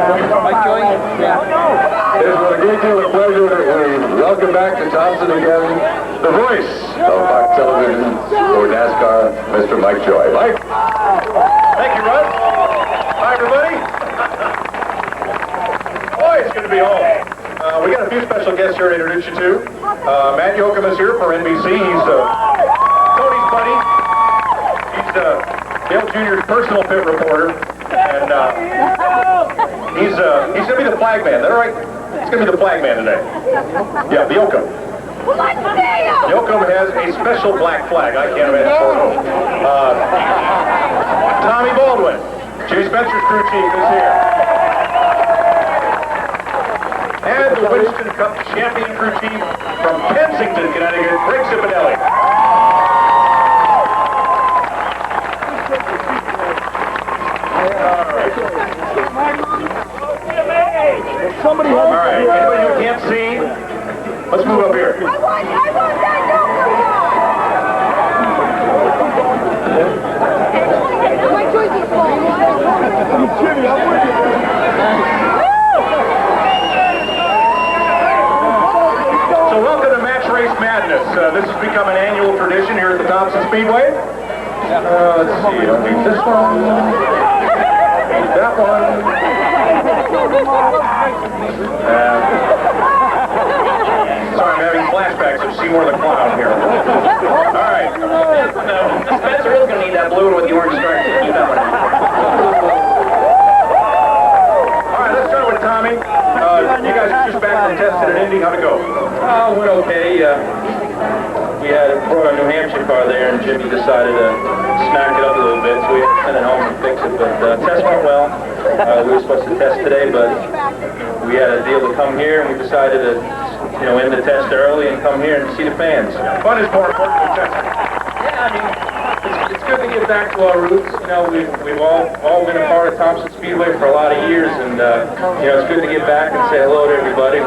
Mike Joy? Yeah. It is with a great deal of pleasure that we welcome back to Thompson again, the voice of Fox Television for NASCAR, Mr. Mike Joy. Mike? Thank you, Russ. Hi, everybody. Boy, it's good to be home. We got a few special guests here to introduce you to. Matt Yoakum is here for NBC. He's Tony's buddy. He's Dale Jr.'s personal pit reporter. And he's going to be the flag man. Is that right? He's going to be the flag man today. Yeah, the Yoakum. Yoakum has a special black flag. I can't imagine for whom. Tommy Baldwin, Jimmy Spencer's crew chief, is here. And the Winston Cup champion crew chief from Kensington, Connecticut, Greg Cipodelli. All right, anybody who can't see, let's move up here. I want that number! My choice is falling. Jimmy, I'm with you. So welcome to Match Race Madness. This has become an annual tradition here at the Thompson Speedway. Let's see, I think this one, that one. Sorry, I'm having flashbacks of Seymour the Clown here. All right. Spencer is going to need that blue one with the orange stripe. Keep that one. All right, let's start with Tommy. You guys are just back from testing at Indy. How'd it go? Went okay. We had brought a New Hampshire car there, and Jimmy decided to smack it up a little bit, so we had to send it home and fix it. But test went well. We were supposed to test today, but we had a deal to come here, and we decided to, end the test early and come here and see the fans. Fun is more important than testing. Yeah, I mean, it's good to get back to our roots. We've all been a part of Thompson Speedway for a lot of years, and it's good to get back and say hello to everybody.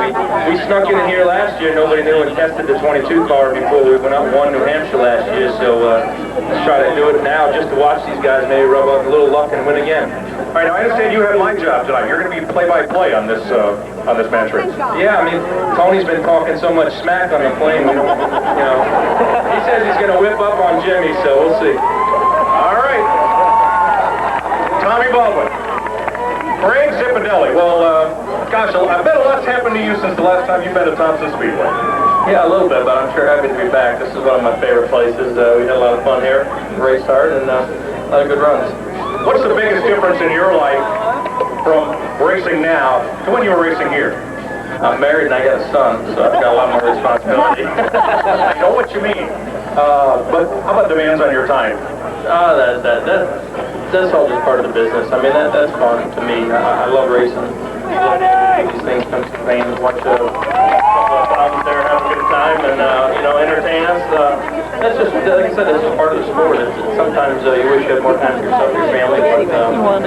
We snuck in here last year. Nobody knew and tested the 22 car before we went up and won New Hampshire last year. So let's try to do it now just to watch these guys maybe rub up a little luck and win again. All right, now I understand you have my job tonight. You're going to be play-by-play on this match race. Yeah, I mean, Tony's been talking so much smack on the plane. He says he's going to whip up on Jimmy, so we'll see. All right. Tommy Baldwin. Greg Cipodelli. Well, gosh, I bet a lot's happened to you since the last time you've been to Thompson Speedway. Yeah, a little bit, but I'm sure happy to be back. This is one of my favorite places. We had a lot of fun here, raced hard, and a lot of good runs. What's the biggest difference in your life from racing now to when you were racing here? I'm married and I got a son, so I've got a lot more responsibility. I know what you mean. But how about demands on your time? That's all just part of the business. I mean, that's fun to me. I love racing. These things come to fans, watch a couple of problems there, have a good time, and entertain us. That's just, like I said, that's just part of the sport. Sometimes you wish you had more time for yourself and your family, but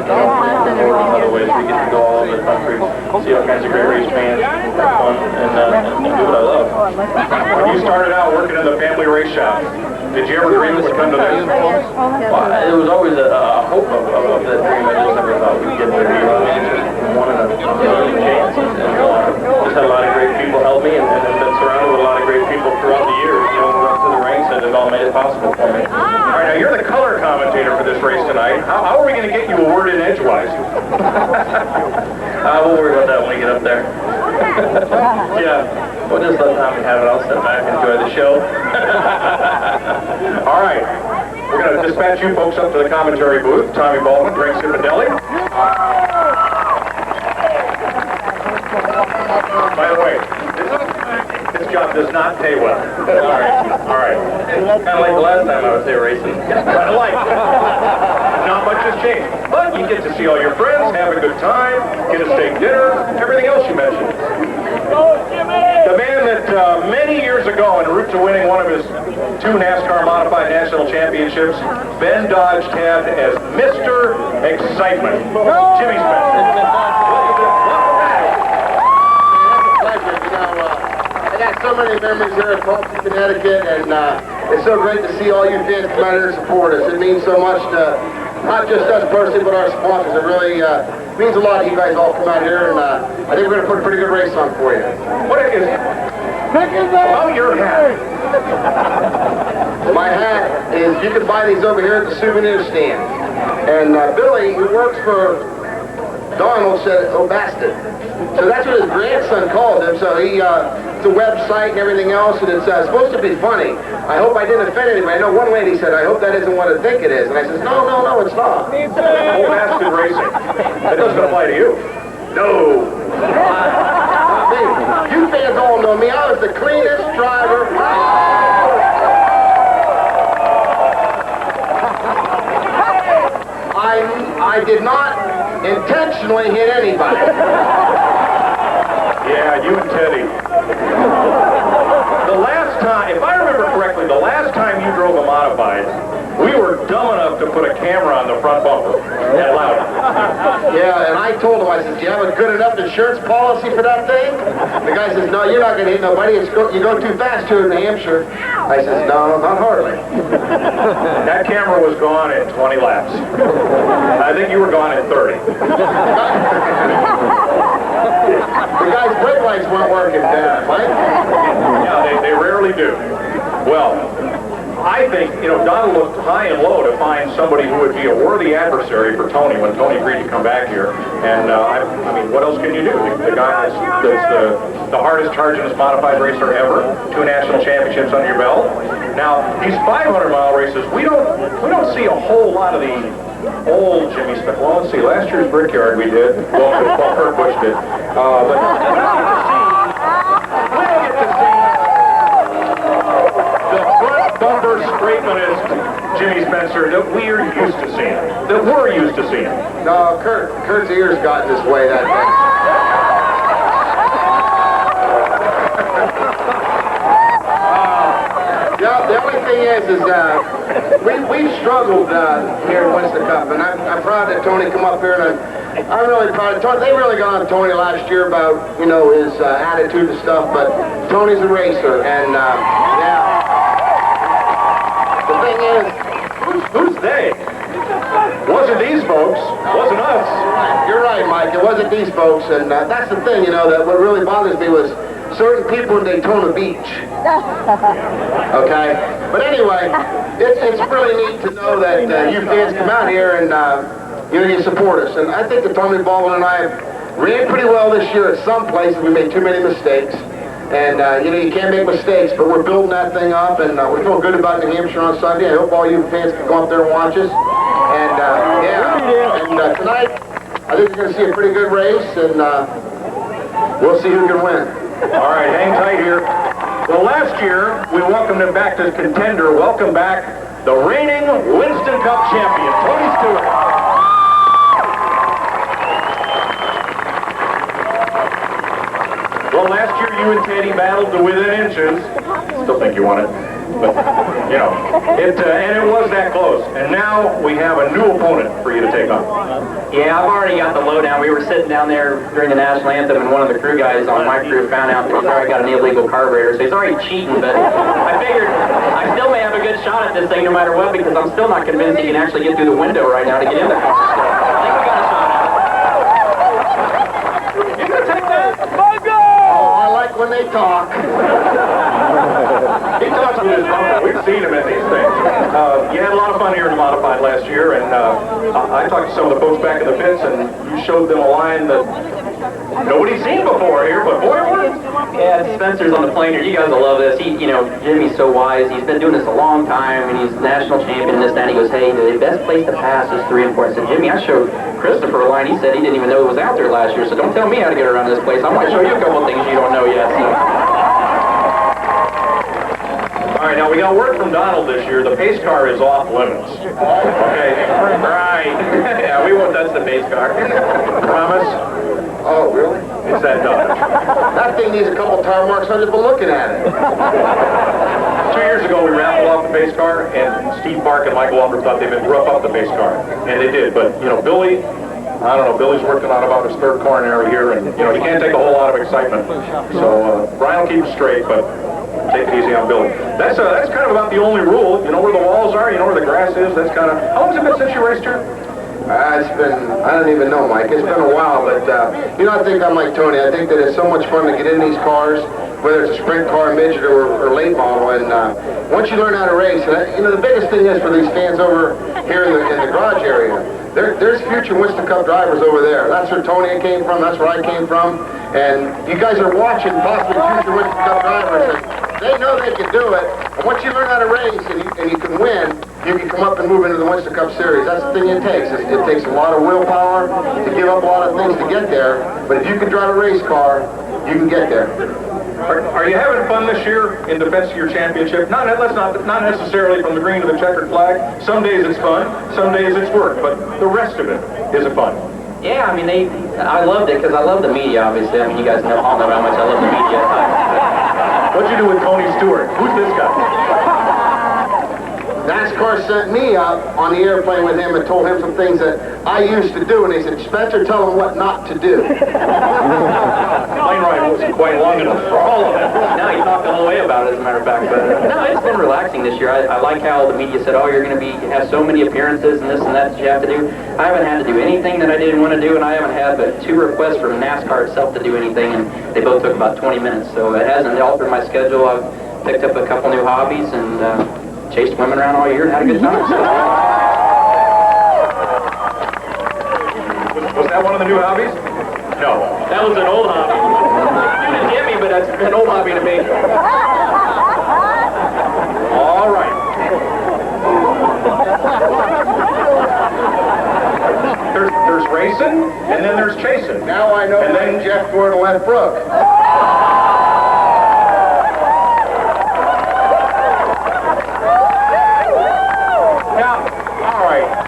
other ways we get to go all over the country, see all kinds of great race fans, have fun, and do what I love. When you started out working in the family race shop, did you ever dream it would come to this? Well, it was always a hope of that dream. I just never thought we'd get there. It's just one in a million chance, and just had a lot of great people help me, and been surrounded with a lot of great people throughout the years. Up to the ranks, and it all made it possible for me. All right, now you're the color commentator for this race tonight. How are we going to get you a word in edgewise? We'll worry about that when we get up there. Yeah, we'll just let Tommy have it. I'll sit back and enjoy the show. All right, we're going to dispatch you folks up to the commentary booth. Tommy Baldwin, Greg Cipodelli. By the way, this job does not pay well. All right. Kind of like the last time I was here racing. Kind of like. Not much has changed. But you get to see all your friends, have a good time, get a steak dinner, everything else you mentioned. The man that many years ago, en route to winning one of his 2 NASCAR Modified National Championships, Ben Dodge tabbed as Mr. Excitement. Jimmy Spencer. I got so many memories here in Thompson, Connecticut, and it's so great to see all you fans come out here and support us. It means so much to not just us personally, but our sponsors. It really It means a lot that you guys all come out here, and I think we're going to put a pretty good race on for you. What is it? Oh, your hat. My hat is, you can buy these over here at the souvenir stand. And Billy, who works for Donald, said, oh, bastard. So that's what his grandson called him. So he, it's a website and everything else, and it's supposed to be funny. I hope I didn't offend anybody. I know one lady said, I hope that isn't what I think it is. And I said, no, it's not. Old bastard racing. That doesn't apply to you. No. You fans all know me. I was the cleanest driver. I did not intentionally hit anybody. Yeah, you and Teddy. The last time, if I remember correctly, the last time you drove a modified, we were dumb enough to put a camera on the front bumper and allowed it. Yeah, and I told him, I said, do you have a good enough insurance policy for that thing? The guy says, no, you're not going to hit nobody. You go too fast here in New Hampshire. I says, no, not hardly. That camera was gone in 20 laps. I think you were gone in 30. The guy's brake lights weren't working, Mike. Yeah, they rarely do. Well, I think, Donald looked high and low to find somebody who would be a worthy adversary for Tony when Tony agreed to come back here. And, I mean, what else can you do? The guy that's the hardest charging modified racer ever, 2 national championships under your belt. Now, these 500-mile races, we don't see a whole lot of the old Jimmy Smith. Well, let's see, last year's Brickyard we did. Well, Kurt Busch did. But we don't get to see the front bumper scrapemanist Jimmy Spencer that we're used to seeing. No, Kurt's ears got in his way that day. The only thing is we've struggled here in Winston Cup, and I'm proud that Tony come up here, and I'm really proud of Tony. They really got on Tony last year about, his attitude and stuff, but Tony's a racer, and, yeah. The thing is, Who's they? Wasn't these folks. Wasn't us. You're right, Mike. It wasn't these folks, and that's the thing, that what really bothers me was certain people in Daytona Beach. Okay? But anyway, it's really neat to know that you fans come out here and, you support us. And I think that Tommy Baldwin and I ran pretty well this year at some places. We made too many mistakes. And, you can't make mistakes, but we're building that thing up, and we feel good about New Hampshire on Sunday. I hope all you fans can go up there and watch us. And, tonight, I think you're going to see a pretty good race, and we'll see who can win. All right, hang tight here. Well, last year, we welcomed him back to contender. Welcome back the reigning Winston Cup champion, Tony Stewart. Well, last year you and Teddy battled to within inches. Still think you won it. But, and it was that close. And now we have a new opponent for you to take on. Yeah, I've already got the lowdown. We were sitting down there during the national anthem, and one of the crew guys on my crew found out that he's already got an illegal carburetor, so he's already cheating, but I figured I still may have a good shot at this thing no matter what, because I'm still not convinced he can actually get through the window right now to get in the car. So I think we got a shot at it. You gonna take that? Oh, I like when they talk. He talks with his bumper. We've seen him in these things. You had a lot of fun here in the Modified last year, and I talked to some of the folks back in the pits, and you showed them a line that nobody's seen before here, but boy, what? Yeah, Spencer's on the plane here. You guys will love this. Jimmy's so wise. He's been doing this a long time, and he's national champion and this, that. And he goes, hey, the best place to pass is 3 and 4. I said, Jimmy, I showed Christopher a line. He said he didn't even know it was out there last year, so don't tell me how to get around this place. I might show you a couple of things you don't know yet. So. All right, now we got word from Donald this year. The pace car is off limits. Okay, right. Yeah, we won't touch the pace car. Promise? Oh, really? It's that Dodge. That thing needs a couple tire marks on it, but looking at it. 2 years ago, we raffled off the pace car, and Steve Bark and Michael Walker thought they would rough up the pace car, and they did. But, Billy, I don't know, Billy's working on about his third coronary here, and, he can't take a whole lot of excitement. So, Brian will keep it straight, but take it easy on Billy. That's kind of about the only rule. You know where the walls are, you know where the grass is. That's kind of... How long has it been since you raced here? It's been, I don't even know, Mike. It's been a while, but, you know, I think I'm like Tony. I think that it's so much fun to get in these cars, whether it's a sprint car, midget, or late model, and once you learn how to race, you know, the biggest thing is for these fans over here in the garage area, there's future Winston Cup drivers over there. That's where Tony came from, that's where I came from, and you guys are watching possibly future Winston Cup drivers, and they know they can do it, and once you learn how to race and you can win, you can come up and move into the Winston Cup Series. That's the thing it takes. It takes a lot of willpower to give up a lot of things to get there, but if you can drive a race car, you can get there. Are you having fun this year in defense of your championship? Not necessarily from the green to the checkered flag. Some days it's fun, some days it's work, but the rest of it is fun. Yeah, I mean, I loved it because I love the media, obviously. I mean, you guys all know how much I love the media. What'd you do with Tony Stewart? Who's this guy? NASCAR sent me up on the airplane with him and told him some things that I used to do, and he said, Spencer, tell him what not to do. Plane ride wasn't quite long enough for all of it. No, he talked the whole way about it, as a matter of fact. But no, it's been relaxing this year. I like how the media said, oh, you're going to have so many appearances and this and that you have to do. I haven't had to do anything that I didn't want to do, and I haven't had but 2 requests from NASCAR itself to do anything, and they both took about 20 minutes. So it hasn't altered my schedule. I've picked up a couple new hobbies and chased women around all year and had a good time. Was that one of the new hobbies? No. That was an old hobby. You didn't get me, but that's an old hobby to me. All right. There's racing, and then there's chasing. Now I know and then Jeff Gordon left Brooke.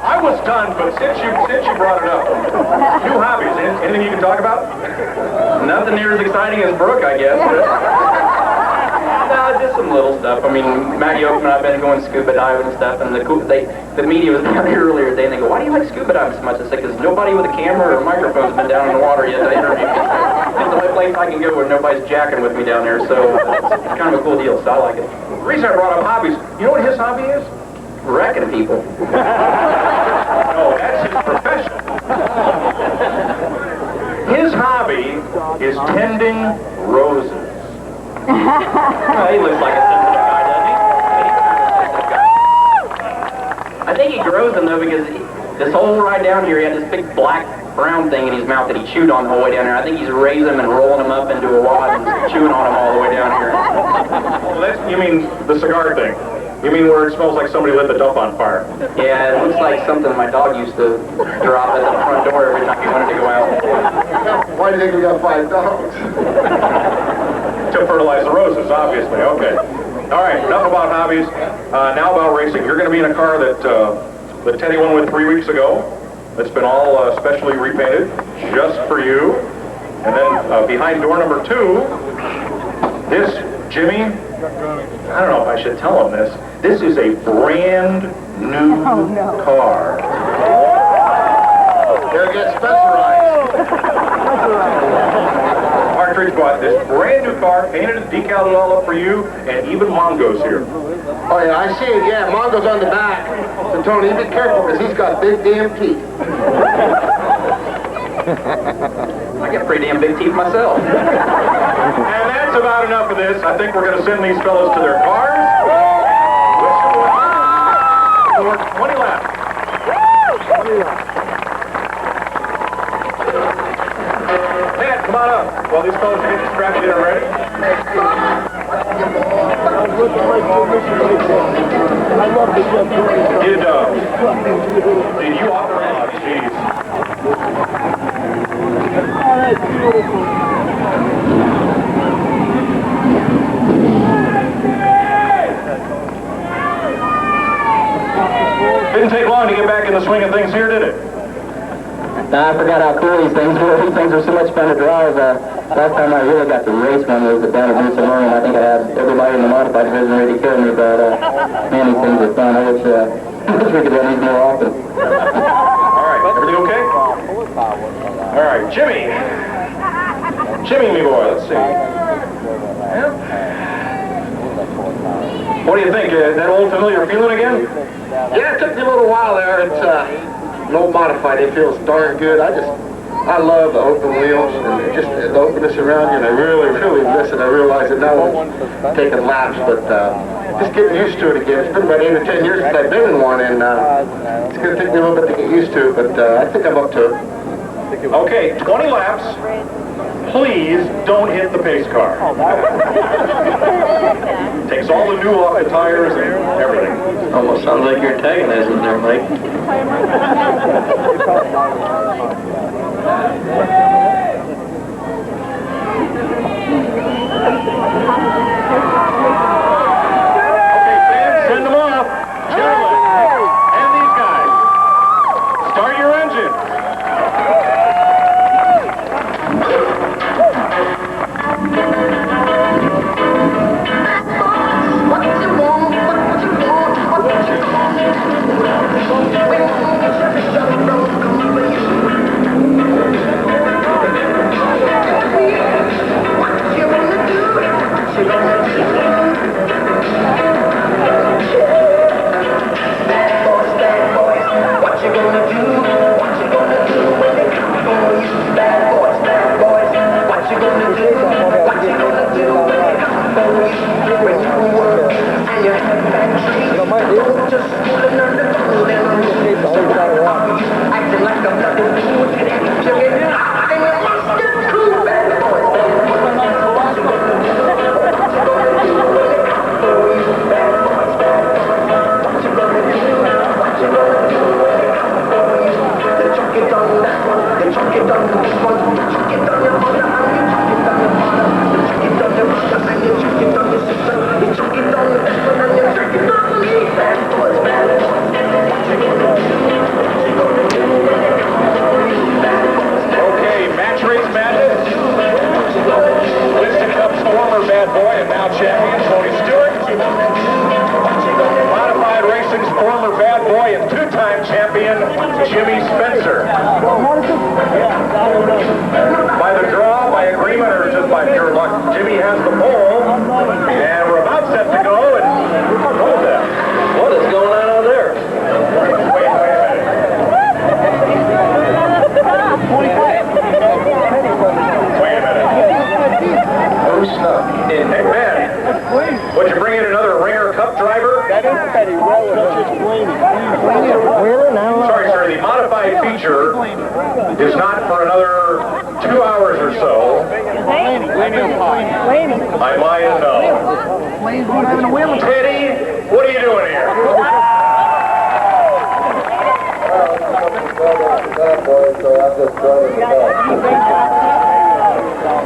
I was done, but since you brought it up, new hobbies, anything you can talk about? Nothing near as exciting as Brooke, I guess. No, just some little stuff. I mean, Matt Yoakum and I've been going scuba diving and stuff, and the media was down here earlier today, and they go, why do you like scuba diving so much? I said, because nobody with a camera or a microphone has been down in the water yet to interview me. It's the only place I can go where nobody's jacking with me down there, so it's kind of a cool deal, so I like it. The reason I brought up hobbies, you know what his hobby is? Wrecking people. No, that's his profession. His hobby is tending roses. Well, he looks like a sensitive guy, doesn't he? I think he grows them, though, because this whole ride down here, he had this big black brown thing in his mouth that he chewed on the whole way down here. I think he's raising them and rolling them up into a wad and chewing on them all the way down here. Well, you mean the cigar thing? You mean where it smells like somebody lit the dump on fire? Yeah, it looks like something my dog used to drop at the front door every time he wanted to go out. Why do you think we got 5 dogs? To fertilize the roses, obviously. Okay. All right, enough about hobbies. Now about racing. You're going to be in a car that Teddy won with 3 weeks ago. It's been all specially repainted just for you. And then behind door number 2, this Jimmy, I don't know if I should tell him this. This is a brand new car. They'll get specialized. Partridge bought this brand new car, painted it, decaled it all up for you, and even Mongo's here. Oh yeah, I see it. Yeah, Mongo's on the back. So Tony, you be careful because he's got big damn teeth. I got pretty damn big teeth myself. And that's about enough of this. I think we're going to send these fellows to their cars. For 20 laps. Matt, come on up. While these fellows get strapped in and ready. Did you offer? Oh, jeez. Didn't take long to get back in the swing of things here, did it? I forgot how cool these things were. These things are so much fun to drive. Last time I really got to race one was at down at Newsom Marine. I think I had everybody in the modified division ready to kill me, but man, these things are fun. I wish we could run these more often. All right, everything okay? All right, Jimmy. Jimmy, me boy, let's see. Yeah. What do you think? That old familiar feeling again? Yeah, it took me a little while there. It's old modified, they feel darn good. I love the open wheels and just the openness around you, and I really, really miss it. I realize it now when taking laps, but just getting used to it again. It's been about 8 or 10 years since I've been in one, and it's going to take me a little bit to get used to it, but I think I'm up to it. Okay, 20 laps. Please don't hit the pace car. Takes all the new off the tires and everything. Almost sounds like you're antagonizing there, Mike. Okay, fans, send them off. Gentlemen, and these guys, start your engines. Champion Tony Stewart, Modified Racing's former bad boy and two-time champion Jimmy Spencer. By the draw, by agreement, or just by pure luck, Jimmy has the pole, and we're about set to go, and roll that. What is going on out there? Wait a minute. Hey, man, would you bring in another Ringer Cup driver? Sorry, sir, the modified feature is not for another 2 hours or so. I might know. Teddy, what are you doing here?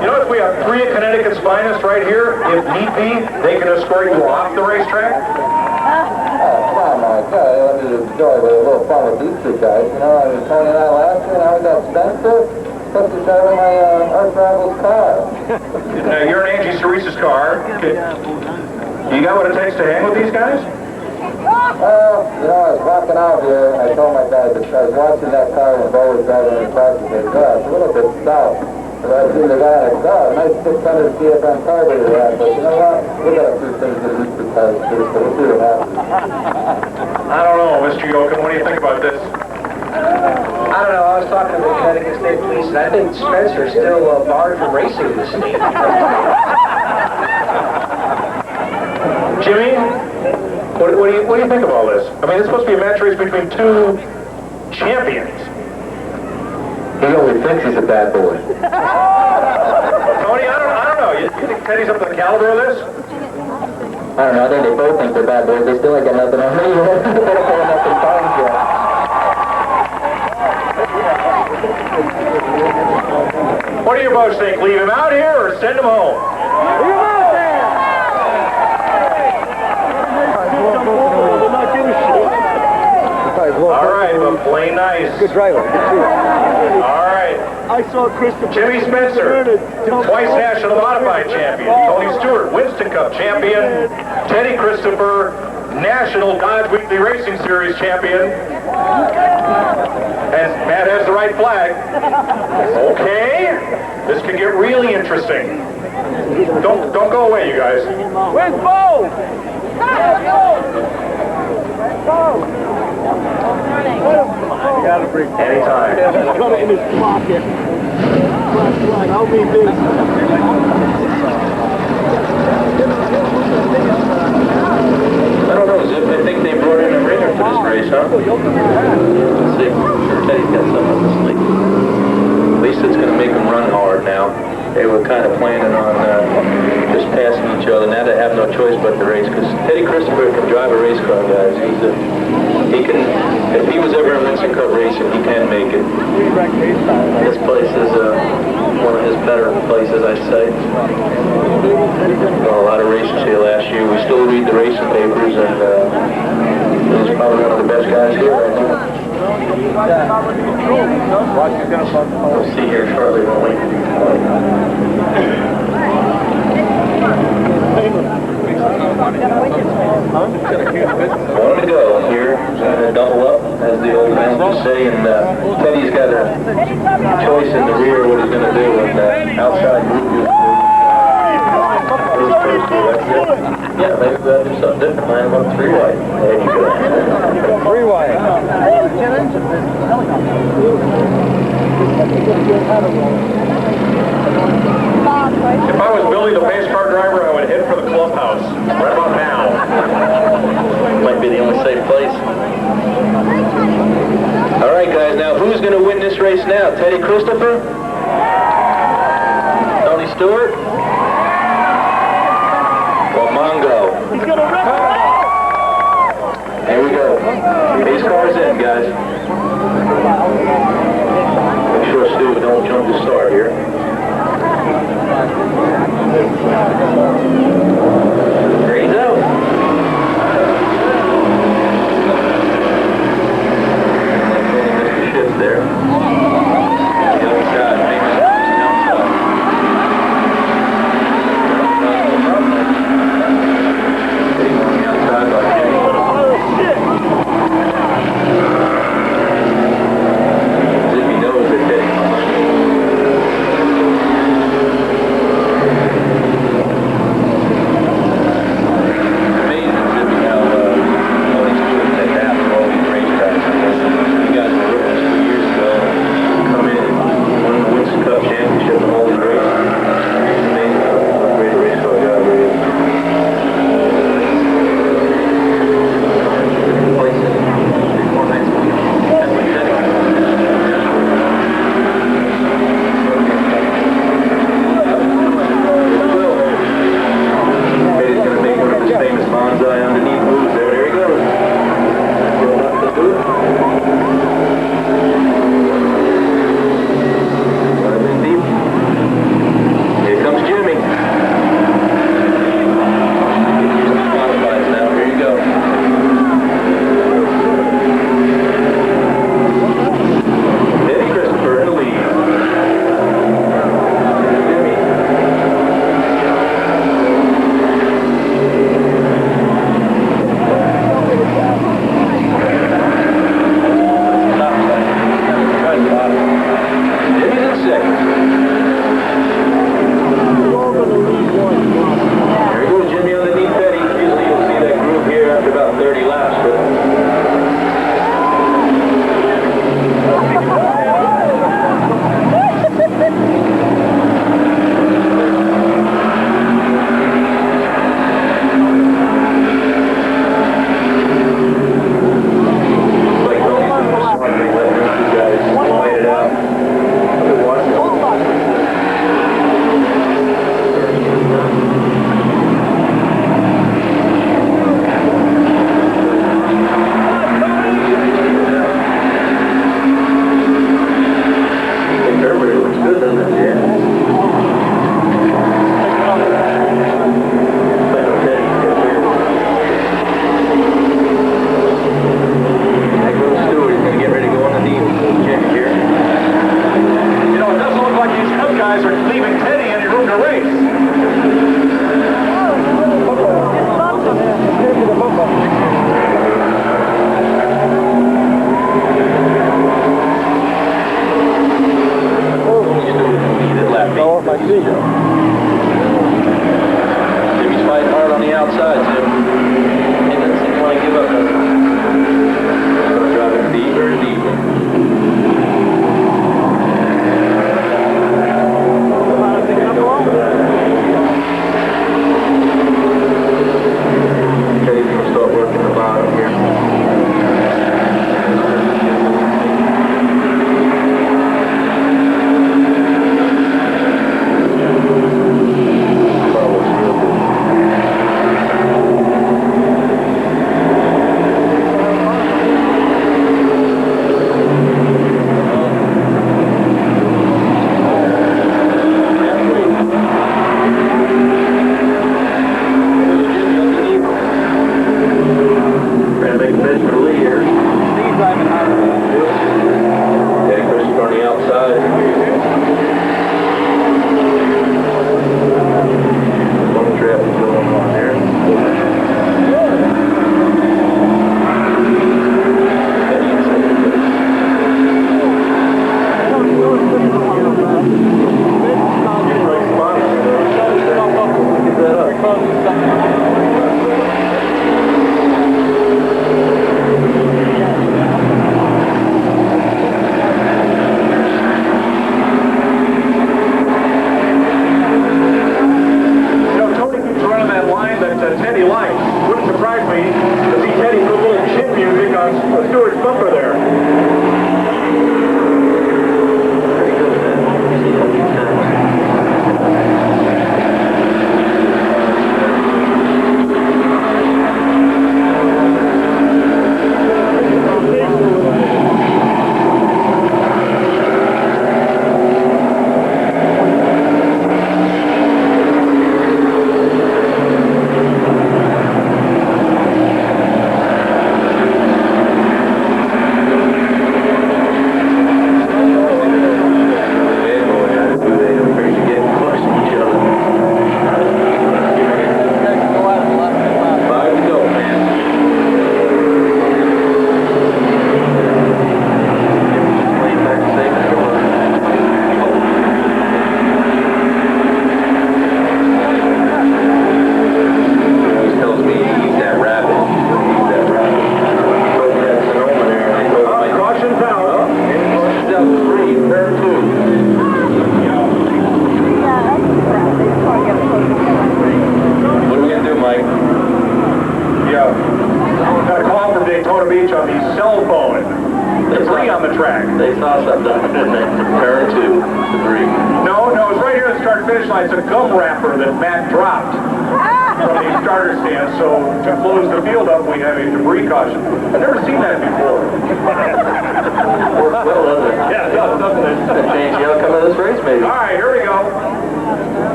You notice we have three of Connecticut's finest right here. If need be, they can escort you off the racetrack. Come on, Mike. Let me enjoy a little fun with these two guys. You know, I was Tony and I last year, and I got Spencer. Took the shot of my arch rival's car. Now, you're in Angie Cerise's car. You got what it takes to hang with these guys? Well, you know, I was walking out here, and I told my guys that I was watching that car when Bo was driving in the car. I said, it's a little bit stout. But I see the guy next door, a nice 600 CFM carburetor that, but you know what? We got a few things that we should try to do, so we'll see what happens. I don't know, Mr. Yoakum. What do you think about this? I don't know, I was talking to the Connecticut State Police, and I think Spencer's still barred from racing in the state. Jimmy, what do you think of all this? I mean, it's supposed to be a match race between two champions. He only thinks he's a bad boy. Tony, I don't know. You think Teddy's up to the caliber of this? I don't know, I think they both think they're bad boys. They still ain't got nothing on me. They don't have nothing times yet. What do you both think? Leave him out here or send him home? Leave him out there! All right, but play nice. Good driver. All right. I saw Christopher. Jimmy Spencer, twice national modified champion. Tony Stewart, Winston Cup champion. Teddy Christopher, national Dodge Weekly Racing Series champion. And Matt has the right flag. Okay, this can get really interesting. Don't go away, you guys. Where's Bo? gotta bring it. Anytime. Got it in his pocket. Right, I'll be busy. I don't know, Zip. I think they brought in a ringer for this race, huh? Let's see. Sure, Teddy's got something up his sleeve. At least it's going to make them run hard now. They were kind of planning on just passing each other. Now they have no choice but to race, because Teddy Christopher can drive a race car, guys. He can, if he was ever in Winston Cup racing, he can make it. This place is one of his better places, I'd say. Well, a lot of races here last year. We still read the racing papers, and he's probably one of the best guys here right now. We'll see here shortly, won't we? One to go here, double up, as the old man would say, and Teddy's got a choice in the rear what he's going to do, and outside group yeah, maybe we'll do something different, line him up 3 wide. There you go. 3 wide. If I was Billy the pace car driver, I would head for the clubhouse right about now. Might be the only safe place. All right, guys, now who's going to win this race now? Teddy Christopher? Tony Stewart? Or Mongo? Here we go. Pace car's in, guys. Make sure Stewart don't jump the start here. There he's out. Shift there. The other side, maybe outside. He's on the outside like Kenny. Zippy knows that Teddy Stewart's bumper there.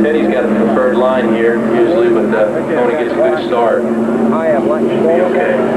Teddy's got a preferred line here, usually, but Tony gets a good start. I am lunch. Okay.